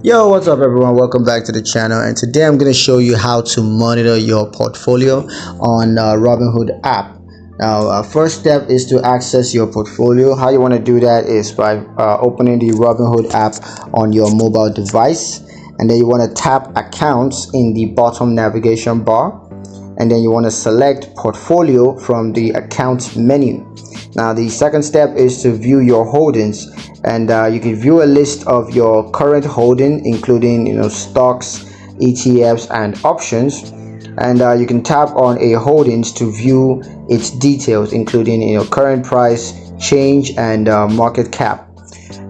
Yo, what's up everyone? Welcome back to the channel, and today I'm going to show you how to monitor your portfolio on Robinhood app. Now, first step is to access your portfolio. How you want to do that is by opening the Robinhood app on your mobile device, and then you want to tap accounts in the bottom navigation bar, and then you want to select portfolio from the accounts menu. Now the second step is to view your holdings, and you can view a list of your current holding, including stocks, ETFs, and options. And you can tap on a holdings to view its details, including current price, change, and market cap.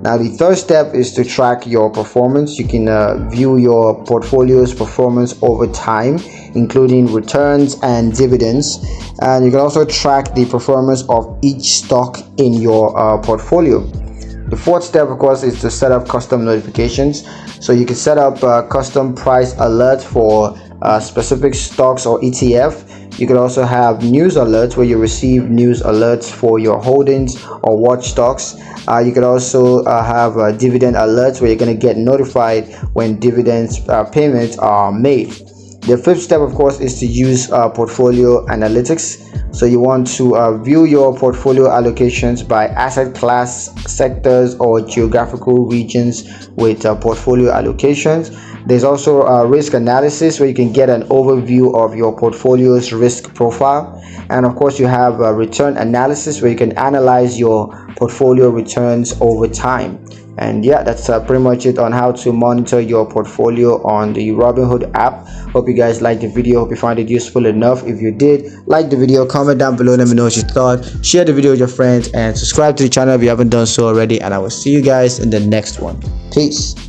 Now the third step is to track your performance. You can view your portfolio's performance over time, including returns and dividends, and you can also track the performance of each stock in your portfolio. The fourth step, of course, is to set up custom notifications. So you can set up custom price alerts for specific stocks or ETF. You can also have news alerts where you receive news alerts for your holdings or watch stocks. You can also have dividend alerts where you're going to get notified when dividends payments are made. The fifth step, of course, is to use portfolio analytics. So you want to view your portfolio allocations by asset class, sectors, or geographical regions with portfolio allocations. There's also risk analysis where you can get an overview of your portfolio's risk profile. And of course, you have return analysis where you can analyze your portfolio returns over time. And yeah, that's pretty much it on how to monitor your portfolio on the Robinhood app. Hope you guys liked the video. Hope you found it useful enough. If you did, like the video, comment down below, let me know what you thought, share the video with your friends, and subscribe to the channel if you haven't done so already. And I will see you guys in the next one. Peace.